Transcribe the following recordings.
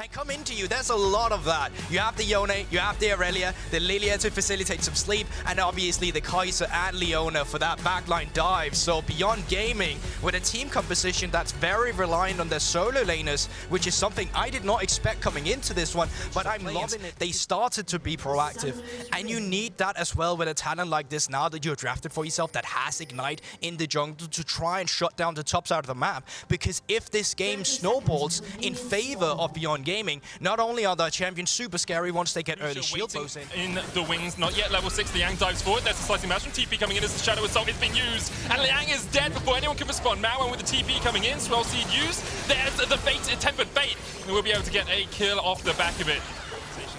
and come into you. There's a lot of that. You have the Yone, you have the Aurelia, the Lilia to facilitate some sleep, and obviously the Kai'Sa and Leona for that backline dive. So Beyond Gaming, with a team composition that's very reliant on their solo laners, which is something I did not expect coming into this one, but I'm loving it. They started to be proactive, and you need that as well with a talent like this now that you're drafted for yourself that has Ignite in the jungle to try and shut down the top side of the map. Because if this game snowballs in favor of Beyond Gaming, not only are the champions super scary once they get early shield blows in the wings, not yet level 6. Liang dives forward. There's a slicing match from TP coming in as the Shadow Assault is being used, and Liang is dead before anyone can respond. Mao with the TP coming in, Swell Seed used. There's the Fate, Tempered Fate, and we'll be able to get a kill off the back of it.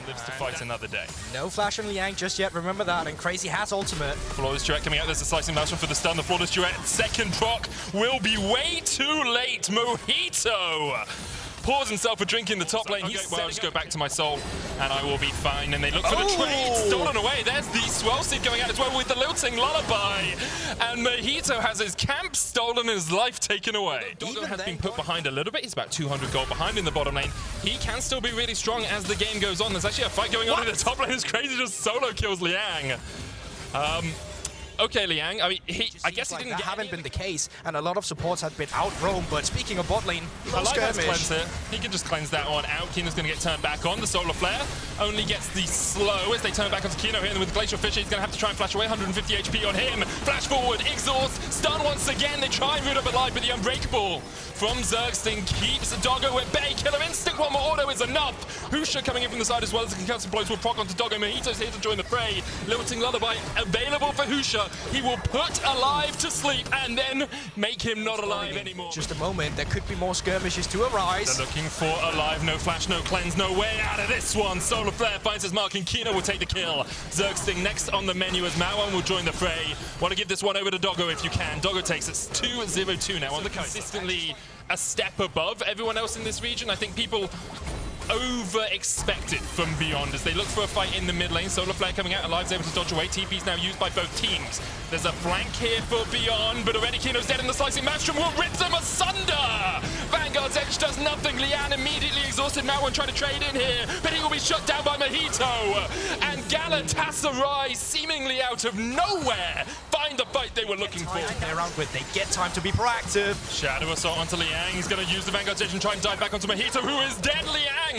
Lives to fight another day. No flash on Liang just yet, remember that, and Crazy has ultimate. Flawless Duet coming out, there's a slicing mouse for the stun. The Flawless Duet second proc will be way too late. Mojito pours himself a drink in the top lane. He's well, I'll just go back to my soul and I will be fine. And they look for the trade, stolen away. There's the Swell Seed going out as well with the lilting lullaby. And Mojito has his camp stolen, his life taken away. Doggo has been put behind a little bit. He's about 200 gold behind in the bottom lane. He can still be really strong as the game goes on. There's actually a fight going on in the top lane. It's Crazy just solo kills Liang. Okay, Liang, I mean, I guess he didn't that haven't been the case, and a lot of supports have been out roam, but speaking of bot lane, Cleanser. He can just cleanse that one out. Kino's going to get turned back on. The Solar Flare only gets the slow as they turn back onto Kino here, and with Glacial Fissure, he's going to have to try and flash away. 150 HP on him. Flash forward, exhaust, stun once again. They try and root up alive, but the Unbreakable from Zergsting keeps Doggo at bay. Killer Instinct, one more auto is enough. Husha coming in from the side as well as the concussive blows will proc onto Doggo. Mojito's here to join the fray. Lilting Lullaby available for Husha. He will put Alive to sleep and then make him not alive anymore. Just a moment, there could be more skirmishes to arise. They're looking for Alive, no flash, no cleanse, no way out of this one. Solar Flare finds his mark and Kino will take the kill. Zergsting next on the menu as Mawan will join the fray. Want to give this one over to Doggo if you can. Doggo takes it 2-0-2 now on the consistently a step above everyone else in this region. I think people over-expect it from Beyond as they look for a fight in the mid lane. Solar Flare coming out, Alive's able to dodge away. TP's now used by both teams. There's a flank here for Beyond, but already Kino's dead in the slicing Maelstrom will rip them asunder! Vanguard's Edge does nothing. Lian immediately exhausted. Mawan trying to trade in here, but he will be shut down by Mojito. And Galatasaray, seemingly out of nowhere, find the fight they were looking for. Around with, they get time to be proactive. Shadow Assault onto Liang. He's going to use the Vanguard's Edge and try and dive back onto Mojito, who is dead. Liang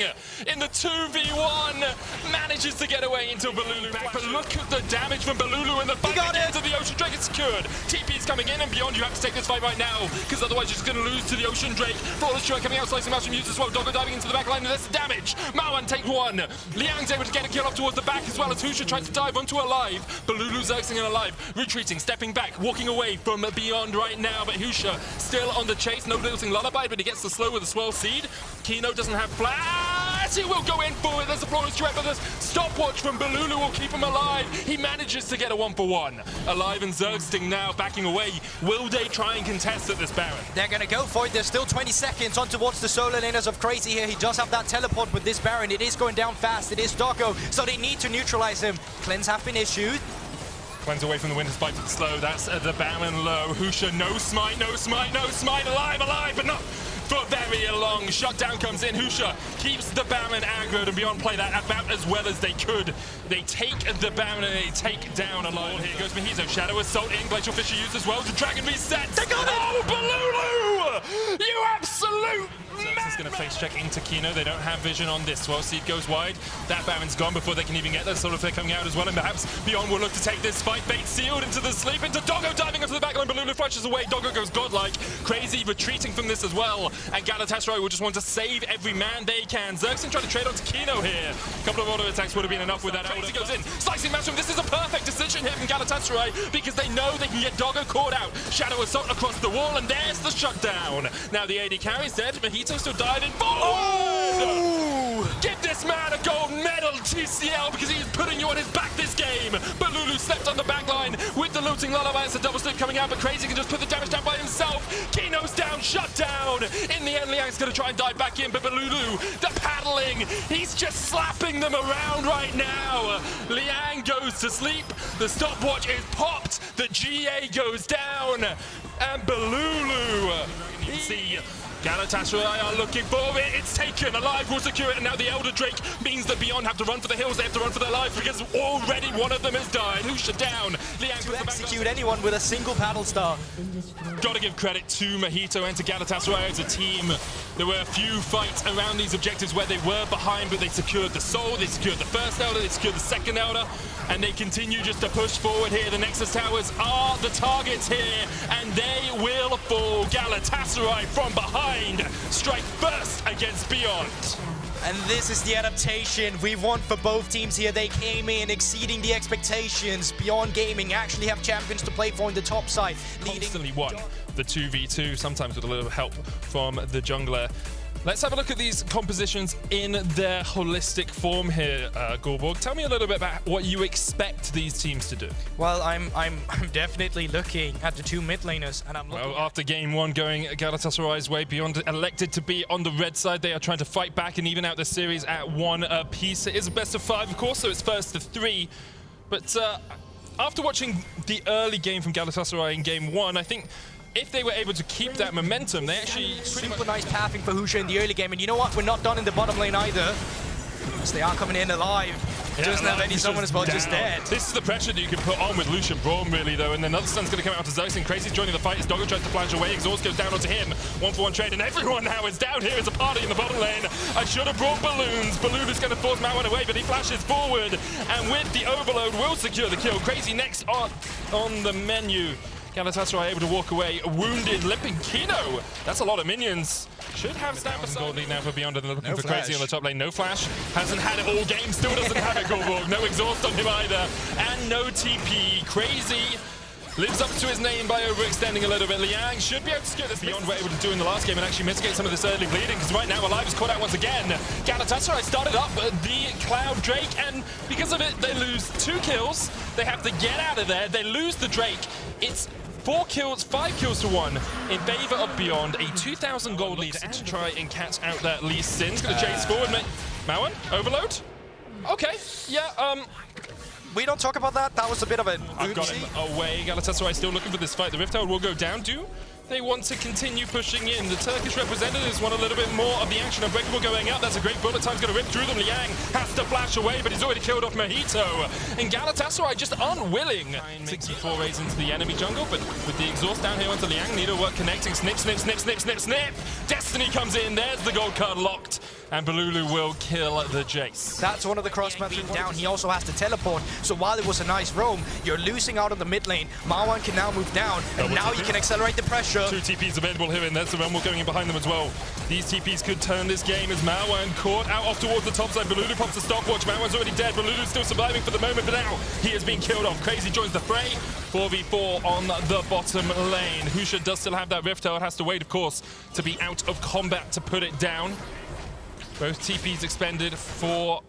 in the 2v1 manages to get away into Balulu. But look at the damage from Balulu and the fight into the Ocean Drake is secured. TP's coming in and Beyond, you have to take this fight right now because otherwise you're just going to lose to the Ocean Drake. Flawless Duet coming out, slicing Maelstrom used as well. Doggo diving into the back line and that's damage. Mawan take one. Liang's able to get a kill up towards the back as well as Husha tries to dive onto Alive. Balulu Zergsting and Alive retreating, stepping back, walking away from Beyond right now. But Husha still on the chase. No lilting lullaby, but he gets the slow with the Swell Seed. Kino doesn't have flash. He will go in for it. There's a Flawless Duet, but this stopwatch from Balulu will keep him alive. He manages to get a 1-for-1. Alive and Zergsting now backing away. Will they try and contest at this Baron? They're going to go for it. There's still 20 seconds on towards the solo laners of Crazy here. He does have that teleport with this Baron. It is going down fast. It is Doggo, so they need to neutralize him. Cleanse have been issued. Cleanse away from the Winter Spike to the slow. That's the Baron low. Husha, no smite, no smite, no smite. Alive, alive, but not for very long. Shutdown comes in. Husha keeps the Baron aggroed and Beyond play that about as well as they could. They take the Baron and they take down Alive. Here goes Mojito. Shadow Assault in. Glacial Fissure used as well. The Dragon reset. They got it! Oh, Balulu! You absolute Zergs is going to face check into Kino. They don't have vision on this. Swell Seed goes wide. That Baron's gone before they can even get there. Solar Flare coming out as well. And perhaps Beyond will look to take this fight. Bait sealed into the sleep. Into Doggo diving into the backline. Balulu flashes away. Doggo goes godlike. Crazy retreating from this as well. And Galatasaray will just want to save every man they can. Zergsting trying to trade onto Kino here. A couple of auto attacks would have been enough with that. Crazy goes in. Slicing Maelstrom. This is a perfect decision here from Galatasaray because they know they can get Doggo caught out. Shadow Assault across the wall. And there's the shutdown. Now the AD carries dead. Mojito still diving. Oh! Give this man a gold medal, TCL, because he's putting you on his back this game. Balulu slept on the back line with the looting lullaby. It's a double slip coming out, but Crazy can just put the damage down by himself. Kino's down, shut down. In the end, Liang's going to try and dive back in, but Balulu, the paddling, he's just slapping them around right now. Liang goes to sleep. The stopwatch is popped. The GA goes down. And Balulu, see. Galatasaray are looking for it. It's taken. Alive will secure it, and now the Elder Drake means that Beyond have to run for the hills. They have to run for their lives because already one of them has died. Husha down. Liang to execute anyone with a single paddle star. Gotta give credit to Mojito and to Galatasaray as a team. There were a few fights around these objectives where they were behind, but they secured the Soul, they secured the first Elder, they secured the second Elder, and they continue just to push forward here. The Nexus Towers are the targets here, and they will fall. Galatasaray from behind strike first against Beyond. And this is the adaptation we want for both teams here. They came in exceeding the expectations. Beyond Gaming actually have champions to play for in the top side. Constantly won the 2v2, sometimes with a little help from the jungler. Let's have a look at these compositions in their holistic form here, Gorborg. Tell me a little bit about what you expect these teams to do. Well, I'm definitely looking at the two mid laners, and I'm looking. Well, after game one going Galatasaray's way, Beyond elected to be on the red side. They are trying to fight back and even out the series at 1 apiece. It is a best of 5, of course, so it's first to 3. But after watching the early game from Galatasaray in game 1, I think if they were able to keep that momentum, they actually super nice pathing for Husha in the early game. And you know what? We're not done in the bottom lane either. So they are coming in alive. Doesn't have any summon as well, just dead. This is the pressure that you can put on with Lucian Braum, really, though. And then another stun's going to come out to Xerxes. Crazy's joining the fight as Doggo tries to flash away. Exhaust goes down onto him. 1-for-1 trade, and everyone now is down here. It's a party in the bottom lane. I should have brought balloons. Balloon is going to force Mawan away, but he flashes forward. And with the overload, will secure the kill. Crazy next on the menu. Galatasaray able to walk away, wounded, limping Kino. That's a lot of minions. Should have stand beside. Gold lead now for Beyond, and they're looking for Crazy on the top lane. No flash. Hasn't had it all game. Still doesn't have it, Gorborg. No exhaust on him either. And no TP. Crazy lives up to his name by overextending a little bit. Liang should be able to secure this Beyond were able to do in the last game and actually mitigate some of this early bleeding, because right now Alive is caught out once again. Galatasaray started up the Cloud Drake, and because of it, they lose 2 kills. They have to get out of there. They lose the Drake. It's 4 kills, 5 kills to 1 in favor of Beyond. A 2,000 gold lead to try and catch out that Lee Sin's going to chase forward. Mawan, overload? Okay, yeah, we don't talk about that. That was a bit of an I've got him away. Galatasaray still looking for this fight. The Rift Herald will go down. Do they want to continue pushing in? The Turkish representatives want a little bit more of the action. Unbreakable going up. That's a great bullet time's going to rip through them. Liang has to flash away, but he's already killed off Mojito. And Galatasaray just unwilling to forays into the enemy jungle, but with the exhaust down here onto Liang, needlework connecting. Snip, snip, snip, snip, snip, snip. Destiny comes in. There's the gold card locked. And Balulu will kill the Jace. That's one of the crossbows down. He also has to teleport. So while it was a nice roam, you're losing out on the mid lane. Mawan can now move down, and now you can accelerate the pressure. 2 TPs available here, and there's the Rumble going in behind them as well. These TPs could turn this game as Mawan caught out off towards the top side. Balulu pops the stopwatch. Mawan's already dead. Balulu's still surviving for the moment, but now he has been killed off. Crazy joins the fray. 4v4 on the bottom lane. Husha does still have that Rift Herald. Has to wait, of course, to be out of combat to put it down. Both TPs expended for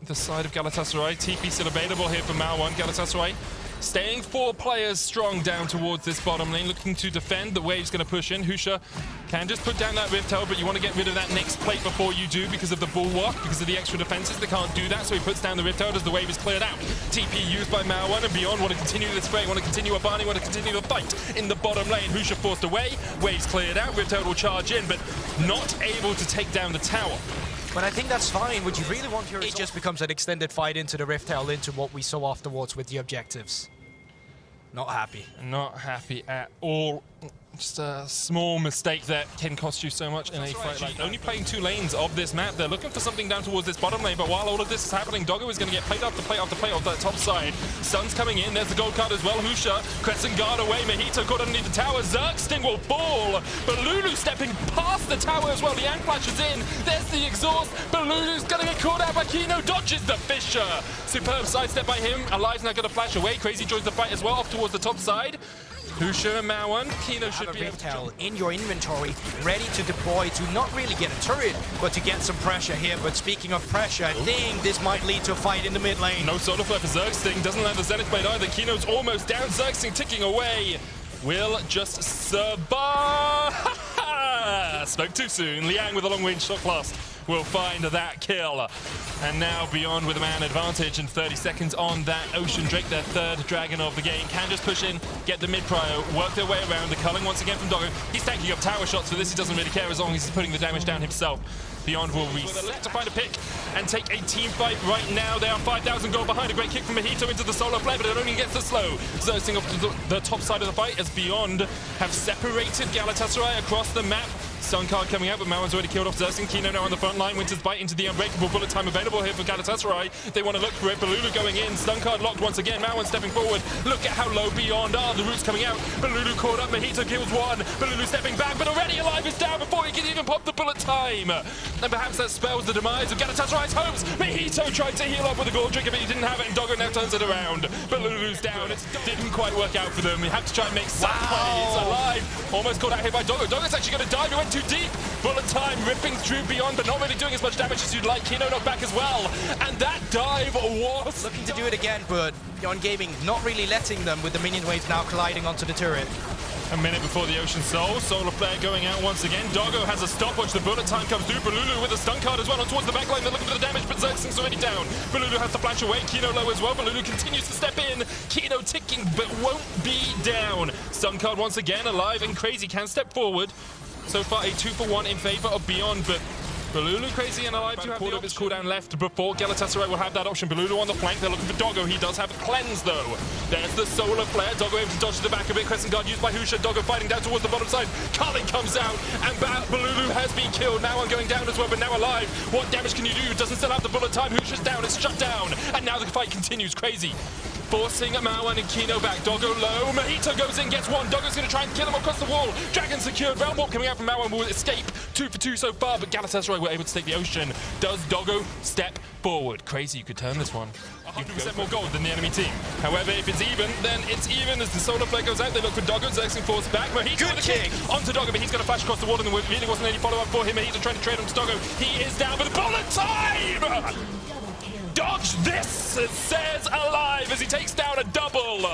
the side of Galatasaray. TP still available here for Mawan. Galatasaray staying 4 players strong down towards this bottom lane, looking to defend. The wave's going to push in. Husha can just put down that Rift Herald, but you want to get rid of that next plate before you do because of the bulwark, because of the extra defenses. They can't do that, so he puts down the Rift Herald as the wave is cleared out. TP used by Mawan, and Beyond want to continue this fray, want to continue a Barney, want to continue the fight in the bottom lane. Husha forced away, waves cleared out, Rift Herald will charge in, but not able to take down the tower. But I think that's fine. Would you really want your... It just becomes an extended fight into the Rift Herald, into what we saw afterwards with the objectives. Not happy. Not happy at all. Just a small mistake that can cost you so much in a fight like only playing 2 lanes of this map. They're looking for something down towards this bottom lane, but while all of this is happening, Doggo is going to get plate after plate after plate off that top side. Sun's coming in. There's the gold card as well. Husha, Crescent Guard away. Mojito caught underneath the tower. Zergsting will fall. Balulu stepping past the tower as well. Liang flashes in. There's the exhaust. Balulu's going to get caught out by Kino. Dodges the Fisher. Superb sidestep by him. Alive's now going to flash away. Crazy joins the fight as well off towards the top side. Husha and Mawan. Kino should be able to in your inventory, ready to deploy to not really get a turret, but to get some pressure here. But speaking of pressure, I think this might lead to a fight in the mid lane. No solar flare for Zergsting. Doesn't have the Zenith Blade either. Kino's almost down. Zergsting ticking away. Will just survive. Spoke too soon. Liang with a long-range shot blast will find that kill. And now Beyond with a man advantage and 30 seconds on that Ocean Drake, their third dragon of the game, can just push in, get the mid-prio, work their way around. The culling once again from Doggo. He's tanking up tower shots for this. He doesn't really care as long as he's putting the damage down himself. Beyond will reset to find a pick and take a team fight right now. They are 5,000 gold behind. A great kick from Mojito into the solar flare, but it only gets the slow. Zersing up to the top side of the fight as Beyond have separated Galatasaray across the map. Stun card coming out, but Mauan's already killed off Zersing. Kino now on the front line. Winter's bite into the unbreakable bullet time available here for Galatasaray. They want to look for it. Balulu going in. Stun card locked once again. Mauan stepping forward. Look at how low Beyond are. The roots coming out. Balulu caught up. Mojito kills one. Balulu stepping back, but already alive is down before he can even pop the bullet time. And perhaps that spells the demise of Galatasaray's hopes. Mojito tried to heal up with a gold trigger, but he didn't have it, and Doggo now turns it around. Balulu's down. It didn't quite work out for them. We have to try and make some play. It's alive. Almost caught out here by Doggo. Doggo's actually going to dive. He went too deep. Bullet time ripping through Beyond, but not really doing as much damage as you'd like. Kino knocked back as well. And that dive was looking to do it again, but Beyond Gaming not really letting them with the minion waves now colliding onto the turret. A minute before the Ocean Soul, Solar Flare going out once again. Doggo has a stopwatch, the bullet time comes through. Balulu with a stun card as well on towards the backline. They're looking for the damage, but Zersing's already down. Balulu has to flash away, Kino low as well. Balulu continues to step in. Kino ticking, but won't be down. Stun card once again, alive and Crazy can step forward. So far a 2-for-1 in favor of Beyond, but Balulu, Crazy and alive to have quarter of his cooldown left before Galatasaray will have that option. Balulu on the flank, they're looking for Doggo. He does have a cleanse though. There's the Solar Flare. Doggo able to dodge to the back of it. Crescent Guard used by Husha. Doggo fighting down towards the bottom side. Culling comes out and Balulu has been killed. Now I'm going down as well, but now alive. What damage can you do? Doesn't still have the bullet time. Husha's down, it's shut down. And now the fight continues. Crazy forcing Mauan and Kino back. Doggo low. Mojito goes in, gets one. Doggo's going to try and kill him across the wall. Dragon secured. Realm Warp coming out from Mauan will escape. 2 for 2 so far, but Galatasaray were able to take the Ocean. Does Doggo step forward? Crazy, you could turn this one. 100% more gold than the enemy team. However, if it's even, then it's even as the Solar Flare goes out. They look for Doggo. Zersing forced back. Mojito with a kick onto Doggo, but he's going to flash across the wall, and there really wasn't any follow-up for him. Mojito trying to trade him to Doggo. He is down, but the bullet time! Dodge this, it says alive as he takes down a double.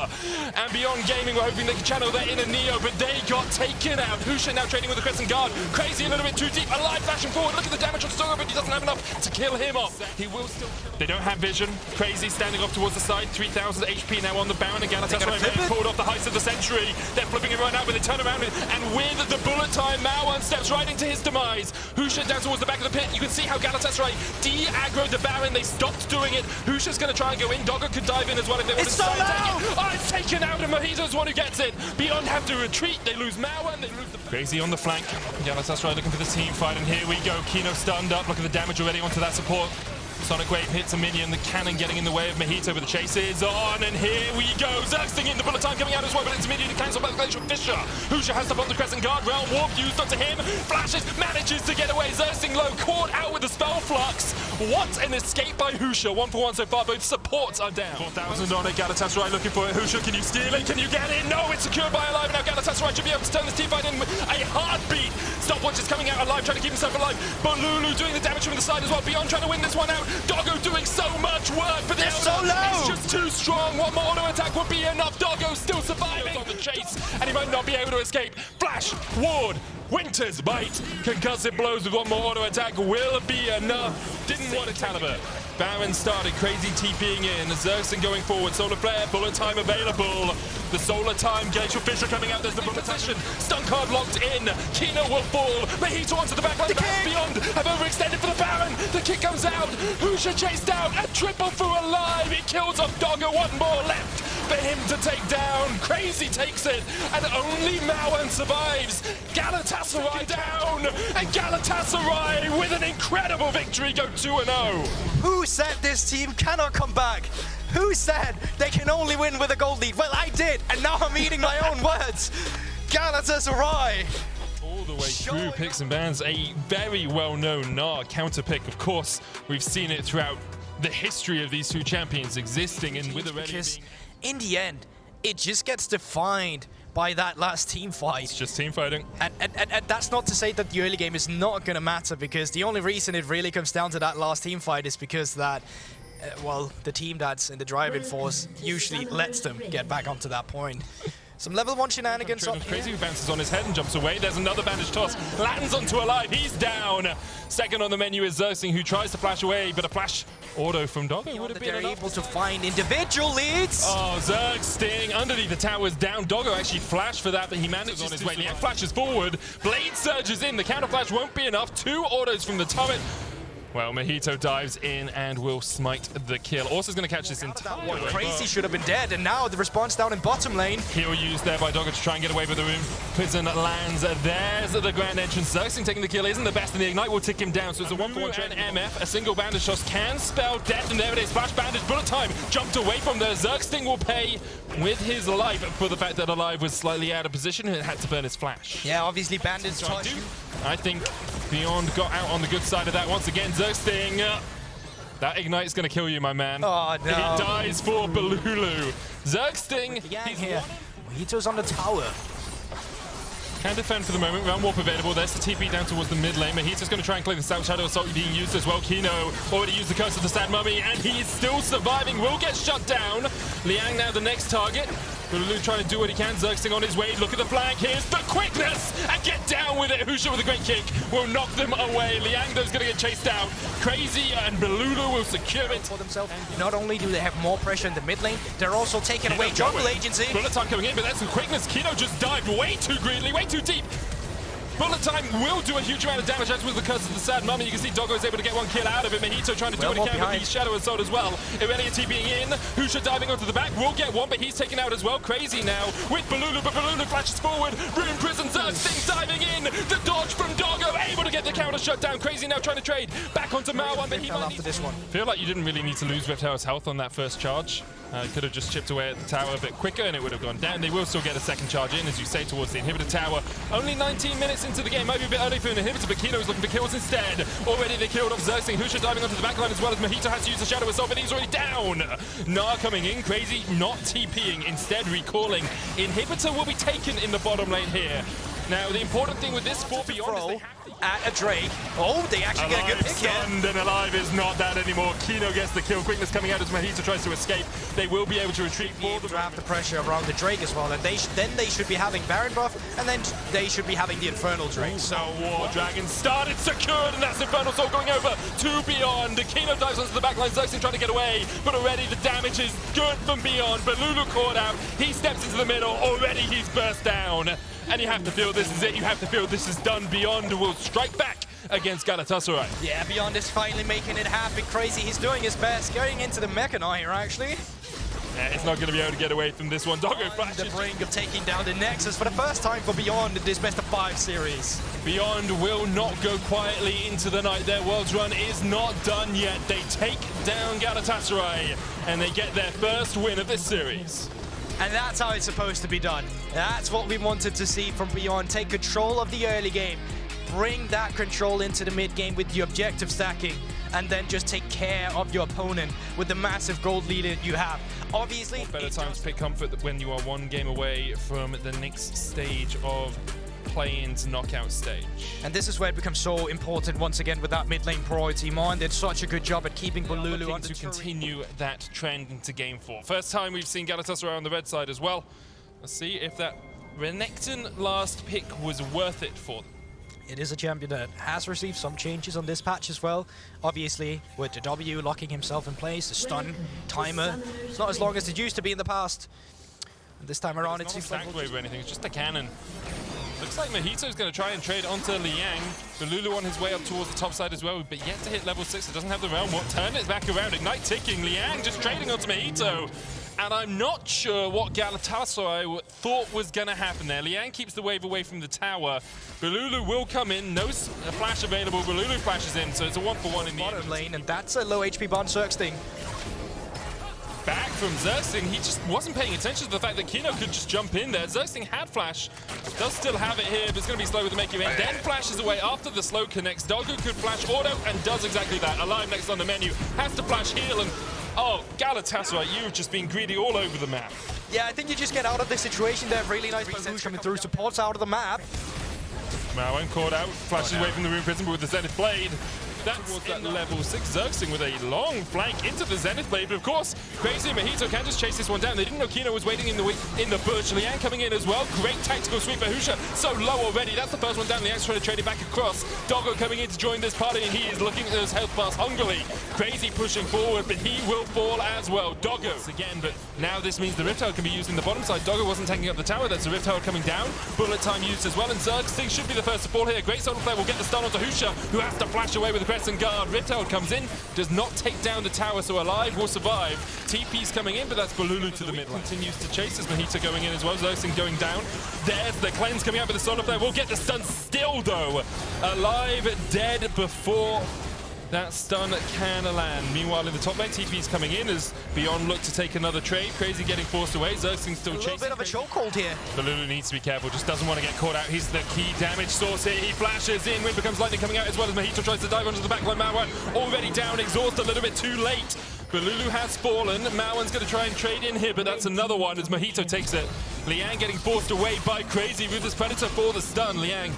And Beyond Gaming were hoping they could channel that in a Neo, but they got taken out. Husha now trading with the Crescent Guard. Crazy a little bit too deep. Alive flashing forward. Look at the damage on Soga, but he doesn't have enough to kill him off. He will still kill. They don't have vision. Crazy standing off towards the side. 3,000 HP now on the Baron, and Galatasaray pulled off the heist of the century. They're flipping him right now, but they turn around and with the bullet time, Mauan steps right into his demise. Husha down towards the back of the pit. You can see how Galatasaray de-aggroed the Baron. They stopped doing it. Husha's going to try and go in. Doggo could dive in as well if they want to try and take it. Oh, it's taken out, and Mojito's one who gets it. Beyond have to retreat. They lose Mauan. They lose the Crazy on the flank. Galatasaray looking for the team fight, and here we go. Kino stunned up. Look at the damage already onto that support. Sonic Wave hits a minion, the cannon getting in the way of Mojito, but the chase is on, and here we go. Zersing in, the bullet time coming out as well, but it's immediately cancelled by the Glacial Fissure. Husha has to pop the Crescent Guard, Realm Warp used onto him, flashes, manages to get away. Zersing low, caught out with the Spell Flux. What an escape by Husha. 1 for 1 so far, both supports are down. 4,000 on it, Galatasaray looking for it. Husha, can you steal it? Can you get it? No, it's secured by Alive, and now Galatasaray should be able to turn this team fight in with a heartbeat. Stopwatch is coming out alive, trying to keep himself alive. Balulu doing the damage from the side as well. Beyond trying to win this one out. Doggo doing so much work, but they're so low. It's just too strong. One more auto attack would be enough. Doggo still surviving on the chase, and he might not be able to escape. Flash, ward, Winter's bite. Concussive blows with one more auto attack will be enough. Didn't want a caliber. Baron started, Crazy TPing in. Zersing going forward. Solar Flare, bullet time available. The Solar time, Glacial Fissure coming out. There's the bullet position. Stun card locked in. Kino will fall. Mojito onto the backline. Beyond have overextended for the Baron. The kick comes out. Husha chased out. A triple for Alive. He kills off Doggo. One more left for him to take down. Crazy takes it, and only Mauan survives. Galatasaray down, and Galatasaray with an incredible victory go 2-0. Who said this team cannot come back? Who said they can only win with a gold lead? Well, I did, and now I'm eating my own words. Galatasaray. All the way through picks and bans, a very well-known Gnar counter pick. Of course, we've seen it throughout the history of these two champions existing, and with Aurelia because in the end, it just gets defined by that last team fight. It's just team fighting. And that's not to say that the early game is not going to matter, because the only reason it really comes down to that last team fight is because that, well, the team that's in the driving force usually lets them get back onto that point. Some level 1 shenanigans up Crazy here. who bounces on his head and jumps away. There's another bandage toss. Lands onto Alive. He's down. Second on the menu is Xerxing, who tries to flash away, but a flash auto from Doggo would have been They're enough. able to find individual leads. Oh, Xerxing underneath the towers down. Doggo actually flashed for that, but he manages on his way. Liang flashes forward. Blade surges in. The counter flash won't be enough. 2 autos from the turret. Well, Mojito dives in and will smite the kill. Also going to catch this entire way. Crazy should have been dead, and now the response down in bottom lane. Heal used there by Doggo to try and get away with the room. Prison lands. There's the grand entrance. Xerxing taking the kill isn't the best, and the Ignite will tick him down. So it's a 1-for-1 trade. MF, a single bandage toss can spell death, and there it is. Flash bandage, bullet time. Jumped away from there. Xerxing will pay with his life for the fact that Alive was slightly out of position and had to burn his flash. Yeah, obviously bandage touch. I think Beyond got out on the good side of that once again. Xerxing, that Ignite's going to kill you, my man. Oh, no. He dies for Balulu. Xerxing, He's here. Mojito's on the tower. Can defend for the moment. Round warp available. There's the TP down towards the mid lane. Mojito's going to try and clear the South Shadow Assault being used as well. Kino already used the Curse of the Sad Mummy, and he's still surviving. Will get shut down. Liang now the next target. Balulu trying to do what he can. Xerxing on his way. Look at the flank. Here's the quickness. And get down with it. Husha with a great kick will knock them away. Liang though's going to get chased out. Crazy and Balulu will secure it. For themselves. Not only do they have more pressure in the mid lane, they're also taking away jungle agency. Bullet time coming in, but that's some quickness. Kino just dived way too greedily, way too deep. Bullet time will do a huge amount of damage, as was the Curse of the Sad Mummy. You can see Doggo is able to get one kill out of it. Mojito trying to do what he can with the Shadow Assault as well. Irelia TPing in. Husha diving onto the back. Will get one, but he's taken out as well. Crazy now with Balulu, but Balulu flashes forward. Rune Prison Xerxing diving in. The dodge from Doggo, able to get the counter shut down. Crazy now trying to trade back onto Marwan, but he might after this one. Feel like you didn't really need to lose Rift Tower's health on that first charge. Could have just chipped away at the tower a bit quicker and it would have gone down. They will still get a second charge in, as you say, towards the inhibitor tower. Only 19 minutes into the game, maybe a bit early for an inhibitor, but Kino is looking for kills instead. Already they killed off Xerxing. Husha diving onto the backline as well, as Mojito has to use the Shadow Assault, but he's already down. Nah coming in, Crazy not TPing, instead recalling. Inhibitor will be taken in the bottom lane here. Now, the important thing with this 4 Beyond is they have at a Drake. Oh, they actually get a good pick here. Stunned, and Alive is not that anymore. Kino gets the kill. Quickness coming out as Mojito tries to escape. They will be able to retreat for the draft the pressure around the Drake as well, and then they should be having Baron buff, and then they should be having the Infernal Drake. So War Dragon started secured, and that's Infernal Soul going over to Beyond. Kino dives onto the backline. Xerxing trying to get away, but already the damage is good from Beyond. Balulu caught out. He steps into the middle. Already he's burst down. And you have to feel this is it. You have to feel this is done. Beyond will strike back against Galatasaray. Yeah, Beyond is finally making it happen. Crazy, he's doing his best. Going into the Mechanite here, actually. Yeah, it's not going to be able to get away from this one. Doggo On flashes. the brink of taking down the Nexus for the first time for Beyond in this best of 5 series. Beyond will not go quietly into the night. Their World's Run is not done yet. They take down Galatasaray, and they get their first win of this series. And that's how it's supposed to be done. That's what we wanted to see from Beyond. Take control of the early game, bring that control into the mid game with the objective stacking, and then just take care of your opponent with the massive gold lead that you have. Obviously, what better time to pick comfort when you are 1 game away from the next stage of play-ins knockout stage. And this is where it becomes so important once again with that mid lane priority. Mon did such a good job at keeping Balulu under to continue that trend into game 4. First time we've seen Galatasaray on the red side as well. Let's see if that Renekton last pick was worth it for them. It is a champion that has received some changes on this patch as well. Obviously, with the W locking himself in place, the stun timer, it's not as long as it used to be in the past. And this time around, it seems like... It's not a stack wave or anything, it's just a cannon. Looks like Mojito's going to try and trade onto Liang. Balulu on his way up towards the top side as well, but yet to hit level 6. It doesn't have the realm warp. Turn it back around. Ignite ticking. Liang just trading onto Mojito. And I'm not sure what Galatasaray thought was going to happen there. Liang keeps the wave away from the tower. Balulu will come in. No flash available. Balulu flashes in, so it's a 1-for-1 in the bottom lane, and that's a low HP Bond Xerxing. Back from Xerxing, he just wasn't paying attention to the fact that Kino could just jump in there. Xerxing had flash, does still have it here, but it's going to be slow with the make you in. Then flashes away after the slow connects. Doggo could flash auto and does exactly that. Alive next on the menu, has to flash heal, and oh, Galatasaray, you've just been greedy all over the map. Yeah, I think you just get out of this situation there. Really nice resets coming through, supports out of the map. Marwan caught out, flashes away from the Rune Prison, but with the Zenith Blade, That's towards that level 6. Xerxing with a long flank into the Zenith Blade, but of course, Crazy and Mojito can just chase this one down. They didn't know Kino was waiting in the bush. Liang coming in as well. Great tactical sweep for Husha. So low already. That's the first one down. Liang's trying to trade it back across. Doggo coming in to join this party, and he is looking at his health bars hungrily. Crazy pushing forward, but he will fall as well. Doggo again, but now this means the Rift Herald can be used in the bottom side. Doggo wasn't taking up the tower. That's the Rift Herald coming down. Bullet time used as well, and Xerxing should be the first to fall here. Great Solar Flare will get the stun onto Husha, who has to flash away with the Crescent Guard. Rift Herald comes in, does not take down the tower, so Alive will survive. TP's coming in, but that's Balulu to the mid lane. Continues to chase as Mojito going in as well. Xerxing going down. There's the cleanse coming out with the Solar Flare. We'll get the stun still, though. Alive dead before that stun can land. Meanwhile, in the top lane, TP's coming in as Beyond look to take another trade. Crazy getting forced away. Xerxing still chasing. A little bit of a chokehold here. Balulu needs to be careful, just doesn't want to get caught out. He's the key damage source here. He flashes in. Wind becomes lightning coming out as well as Mojito tries to dive onto the backline. Mawan already down, exhaust a little bit too late. Balulu has fallen. Mawan's going to try and trade in here, but that's another one as Mojito takes it. Liang getting forced away by Crazy. Ruthless Predator for the stun. Liang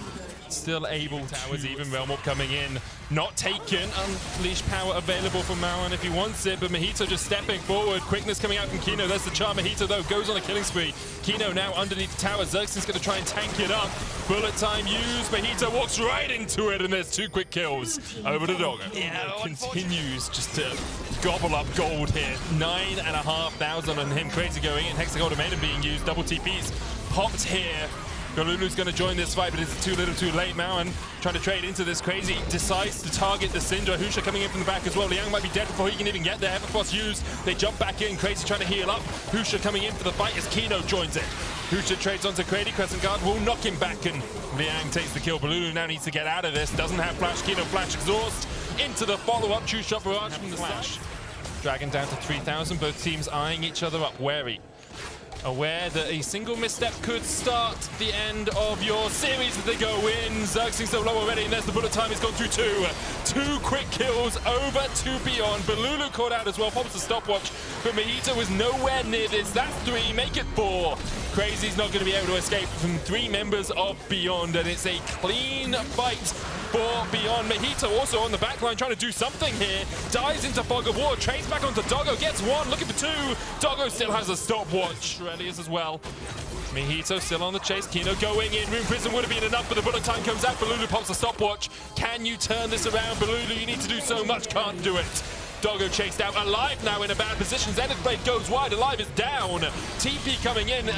still able. Towers even. Realm Warp coming in. Not taken. Unleash power available for Mawan if he wants it, but Mojito just stepping forward. Quickness coming out from Kino. There's the charm. Mojito, though, goes on a killing spree. Kino now underneath the tower. Xerxing's going to try and tank it up. Bullet time used. Mojito walks right into it, and there's 2 quick kills over to Doggo. Yeah, continues just to gobble up gold here. 9,500 on him. Crazy going in. Hexagon Maiden being used. Double TPs popped here. Balulu's going to join this fight, but it's too little too late. Mawan trying to trade into this. Crazy decides to target the Syndra. Husha coming in from the back as well. Liang might be dead before he can even get there. Everfrost used. They jump back in. Crazy trying to heal up. Husha coming in for the fight as Kino joins it. Husha trades onto Crazy. Crescent Guard will knock him back, and Liang takes the kill. Balulu now needs to get out of this. Doesn't have flash. Kino flash exhaust into the follow-up. True shot barrage from the flash. Dragon down to 3,000. Both teams eyeing each other up, wary. Aware that a single misstep could start the end of your series as they go in. Xerxing so low already, and there's the bullet time. He's gone through 2 quick kills over to Beyond. Balulu caught out as well, pops the stopwatch, but Mojito was nowhere near this. That's 3, make it 4. Crazy's not going to be able to escape from 3 members of Beyond, and it's a clean fight for Beyond. Mojito also on the back line trying to do something here. Dives into Fog of War, trades back onto Doggo, gets 1, looking for 2. Doggo still has a stopwatch. Relius as well. Mojito still on the chase. Kino going in. Rune Prism would have been enough, but the bullet time comes out. Balulu pops a stopwatch. Can you turn this around? Balulu, you need to do so much. Can't do it. Doggo chased out. Alive now in a bad position. Zenith Blade goes wide. Alive is down. TP coming in.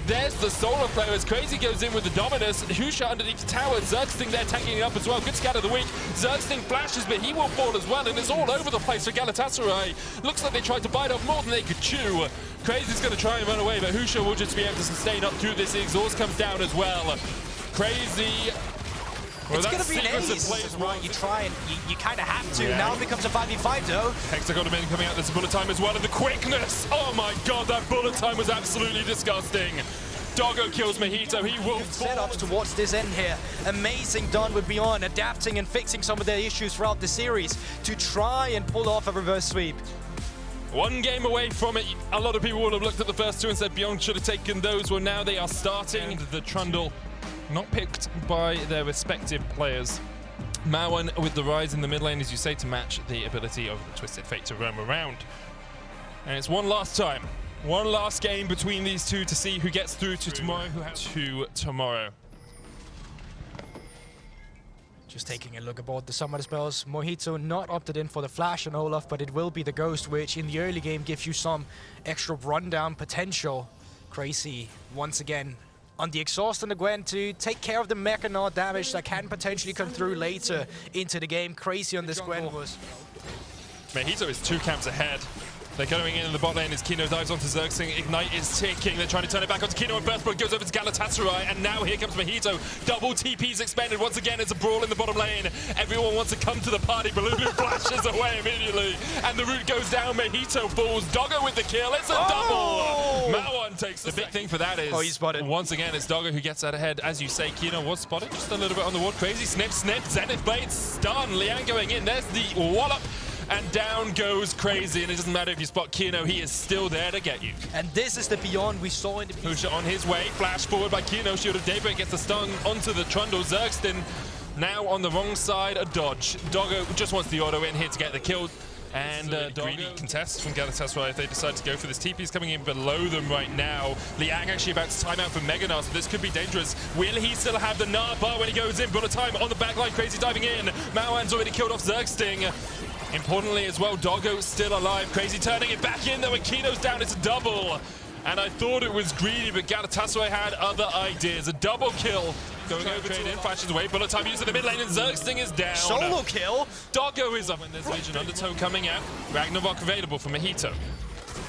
There's the Solar Flare as Crazy goes in with the Dominus. Husha underneath the tower. Xerxing there tanking it up as well. Good scatter of the week. Xerxing flashes, but he will fall as well, and it's all over the place for Galatasaray. Looks like they tried to bite off more than they could chew. Crazy's going to try and run away, but Husha will just be able to sustain up through this. The exhaust comes down as well. Crazy. Well, it's going to be an ace. Right, you try and you kind of have to. Yeah. Now it becomes a 5v5 though. Hexagon Maiden coming out. There's a bullet time as well, and the quickness. Oh my god, that bullet time was absolutely disgusting. Doggo kills Mojito. He will setups towards this end here. Amazing done with Beyond, adapting and fixing some of their issues throughout the series to try and pull off a reverse sweep. 1 game away from it. A lot of people would have looked at the first 2 and said Beyond should have taken those. Well, now they are starting. And the Trundle not picked by their respective players. Mawan with the rise in the mid lane, as you say, to match the ability of the Twisted Fate to roam around. And it's one last time. 1 last game between these 2 to see who gets through to tomorrow. Just taking a look aboard the Summoner spells. Mojito not opted in for the Flash on Olaf, but it will be the Ghost, which in the early game gives you some extra rundown potential. Crazy, once again, on the exhaust and the Gwen to take care of the Mechanaut damage that can potentially come through later into the game. Crazy on this Gwen was. Mojito is 2 camps ahead. They're going in the bot lane as Kino dives onto Xerxing. Ignite is ticking. They're trying to turn it back onto Kino, and Burst Blood goes over to Galatasaray. And now here comes Mojito. Double TP's expended. Once again, it's a brawl in the bottom lane. Everyone wants to come to the party. Balulu flashes away immediately. And the root goes down. Mojito falls. Doggo with the kill. It's a double. Mawan takes the big thing for that is, he's spotted. Once again, it's Doggo who gets out ahead. As you say, Kino was spotted just a little bit on the ward. Crazy snip. Zenith Blade stun. Liang going in. There's the wallop. And down goes Crazy, and it doesn't matter if you spot Kino, he is still there to get you. And this is the Beyond we saw in the... Husha on his way, flash forward by Kino, Shield of Daybreak gets the stun onto the Trundle. Xerxing Now on the wrong side, a dodge. Doggo just wants the auto in here to get the kill. And greedy contest from Galatasaray if they decide to go for this. TP's coming in below them right now. Liang actually about to time out for Meganar, so this could be dangerous. Will he still have the Nar bar when he goes in? Bullet time on the backline, Crazy diving in. Maoan's already killed off Zergsting. Importantly as well, Doggo's still alive. Crazy turning it back in though, and Kino's down, it's a double. And I thought it was greedy, but Galatasaray had other ideas. A double kill. Going over trade in, flashes away, bullet time used in the mid lane, and Zergsting is down. Solo kill. Doggo is up, and there's Vision Undertow coming out. Ragnarok available for Mojito.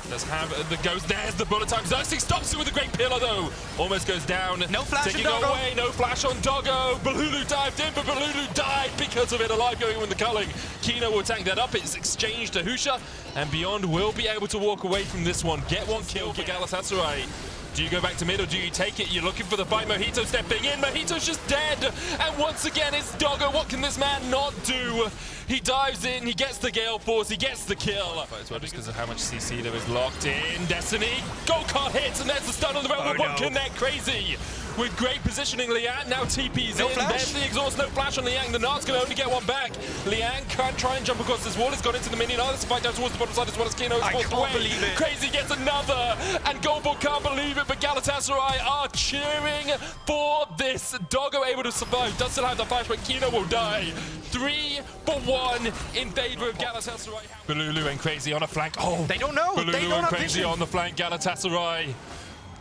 Does have the ghost. There's the bullet time. Zergsting stops it with a great pillar though. Almost goes down. No flash Taking on Doggo. away, no flash on Doggo. Balulu dived in, but Balulu died because of it. Alive going in with the culling. Kino will tank that up. It's exchanged to Husha, and Beyond will be able to walk away from this one. Get one kill for Galatasaray. Do you go back to mid or do you take it? You're looking for the fight. Mojito stepping in. Mojito's just dead. And once again, it's Doggo. What can this man not do? He dives in. He gets the Gale Force. He gets the kill. As well, just because of how much CC there is locked in. Destiny. Gold card hits. And there's the stun on the realm. One connect. Crazy. With great positioning, Liang now TP's in. Flash. There's the exhaust. No flash on Liang. The Nard's going to only get one back. Liang can't try and jump across this wall. He's gone into the minion. Let's fight down towards the bottom side as well as Kino's forced away. Believe it. Crazy gets another. And Goldborg can't believe it, but Galatasaray are cheering for this. Doggo able to survive. Does still have the flash, but Kino will die. 3 for 1 in favor of Galatasaray. Balulu and Crazy on a flank. Oh, They don't know. Balulu They don't and have Crazy vision. on the flank. Galatasaray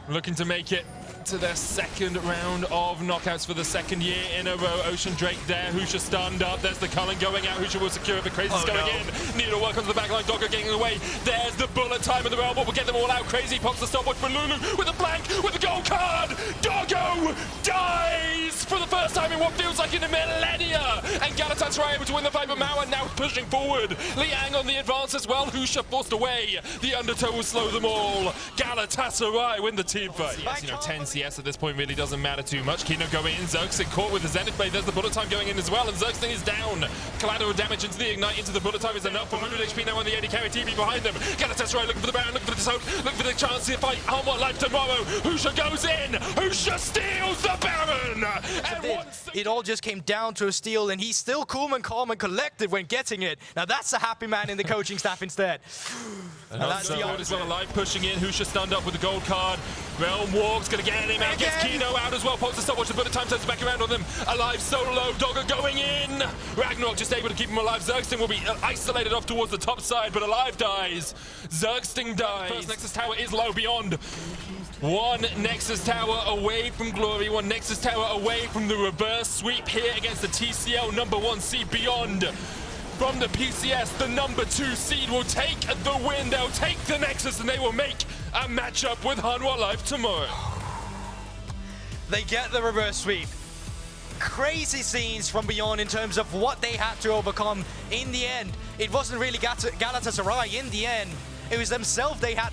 looking to make it to their second round of knockouts for the second year in a row. Ocean Drake there. Husha stunned up. There's the Cullen going out. Husha will secure it, but Crazy's going in. Needle work onto the backline. Doggo getting away. There's the bullet time in the realm. We'll get them all out. Crazy pops the stopwatch for Lulu with a blank, with the gold card. Doggo dies for the first time in what feels like in a millennia. And Galatasaray able to win the fight, but Mauer now pushing forward. Liang on the advance as well. Husha forced away. The Undertow will slow them all. Galatasaray win the team fight. Yes, 10 CS at this point really doesn't matter too much. Kino going in. Zergsting caught with the Zenith Blade. There's the bullet time going in as well, and Zergsting is down. Collateral damage into the ignite, into the bullet time is enough for 100 HP now on the AD carry. TP behind them. Galatasaray looking for the Baron, looking for the Soap, looking for the chance to fight on what life tomorrow. Husha goes in. Husha steals the Baron. And It all just came down to a steal, and he's still cool and calm and collected when getting it. Now that's a happy man in the coaching staff instead. And that's the as well. Alive pushing in. Husha stunned up with the gold card. Realm Walk's gonna get him out. Gets Kino out as well. Pops the stopwatch. The bullet time turns back around on them. Alive solo. Doggo going in. Ragnarok just able to keep him alive. Zergsting will be isolated off towards the top side, but Alive dies. Zergsting dies. First Nexus Tower is low. Beyond. One Nexus Tower away from glory. One Nexus Tower away from the reverse sweep here against the TCL #1 seed. Beyond. From the PCS, the #2 seed will take the win. They'll take the Nexus and they will make a matchup with Hanwha Life tomorrow. They get the reverse sweep. Crazy scenes from Beyond in terms of what they had to overcome in the end. It wasn't really Galatasaray in the end. It was themselves they had